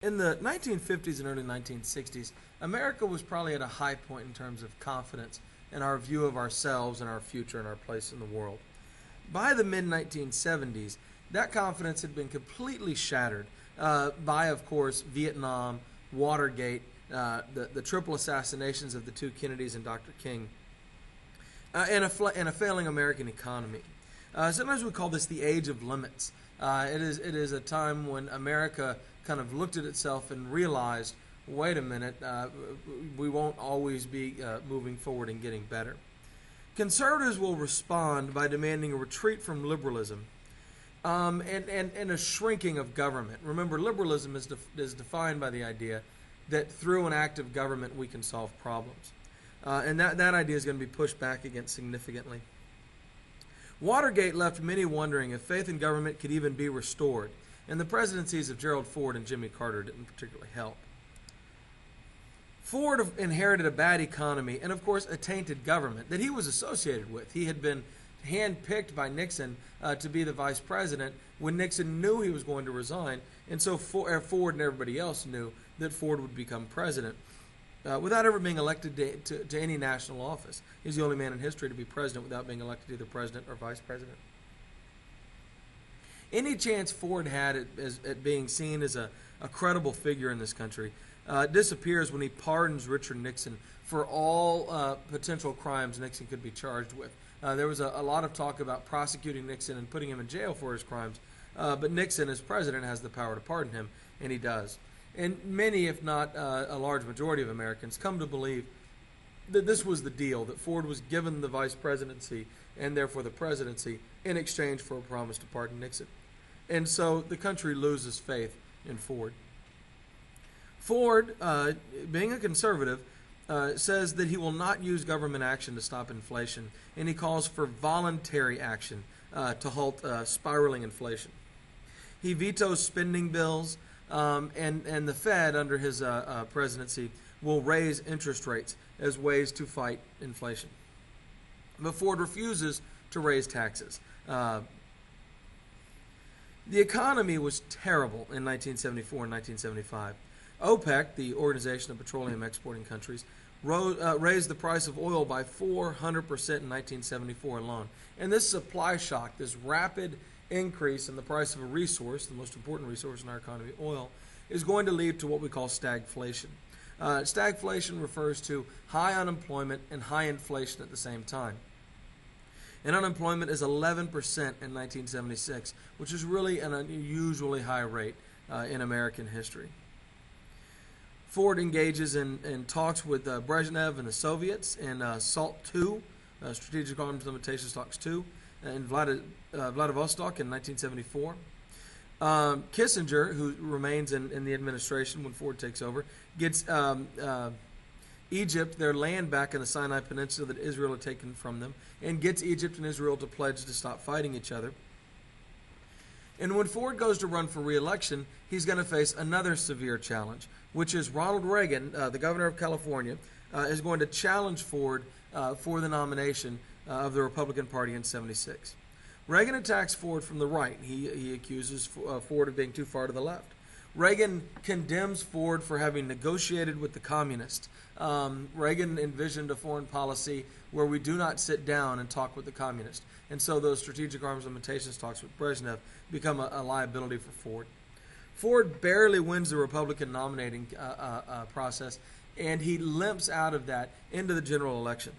In the 1950s and early 1960s, America was probably at a high point in terms of confidence in our view of ourselves and our future and our place in the world. By the mid-1970s, that confidence had been completely shattered by, of course, Vietnam, Watergate, the triple assassinations of the two Kennedys and Dr. King, and a failing American economy. Sometimes we call this the age of limits. It is a time when America kind of looked at itself and realized, wait a minute, we won't always be moving forward and getting better. Conservatives will respond by demanding a retreat from liberalism and a shrinking of government. Remember, liberalism is defined by the idea that through an act of government we can solve problems. And that idea is going to be pushed back against significantly. Watergate left many wondering if faith in government could even be restored, and the presidencies of Gerald Ford and Jimmy Carter didn't particularly help. Ford inherited a bad economy and, of course, a tainted government that he was associated with. He had been handpicked by Nixon to be the vice president when Nixon knew he was going to resign, and so Ford and everybody else knew that Ford would become president without ever being elected to any national office. He's the only man in history to be president without being elected either president or vice president. Any chance Ford had at being seen as a credible figure in this country disappears when he pardons Richard Nixon for all potential crimes Nixon could be charged with. There was a lot of talk about prosecuting Nixon and putting him in jail for his crimes, but Nixon, as president, has the power to pardon him, and he does. And many, if not a large majority of Americans, come to believe that this was the deal, that Ford was given the vice presidency and therefore the presidency in exchange for a promise to pardon Nixon. And so the country loses faith in Ford. Ford, being a conservative, says that he will not use government action to stop inflation, and he calls for voluntary action to halt spiraling inflation. He vetoes spending bills, and the Fed, under his presidency, will raise interest rates as ways to fight inflation. But Ford refuses to raise taxes. The economy was terrible in 1974 and 1975. OPEC, the Organization of Petroleum Exporting Countries, raised the price of oil by 400% in 1974 alone. And this supply shock, this rapid increase in the price of a resource, the most important resource in our economy, oil, is going to lead to what we call stagflation. Stagflation refers to high unemployment and high inflation at the same time. And unemployment is 11% in 1976, which is really an unusually high rate in American history. Ford engages in talks with Brezhnev and the Soviets in SALT II, Strategic Arms Limitations Talks II, in Vladivostok in 1974. Kissinger, who remains in the administration when Ford takes over, gets Egypt their land back in the Sinai Peninsula that Israel had taken from them, and gets Egypt and Israel to pledge to stop fighting each other. And when Ford goes to run for re-election, he's going to face another severe challenge, which is Ronald Reagan, the governor of California, is going to challenge Ford for the nomination of the Republican Party in '76. Reagan attacks Ford from the right. He accuses Ford of being too far to the left. Reagan condemns Ford for having negotiated with the communists. Reagan envisioned a foreign policy where we do not sit down and talk with the communists. And so those strategic arms limitations talks with Brezhnev become a liability for Ford. Ford barely wins the Republican nominating process, and he limps out of that into the general election.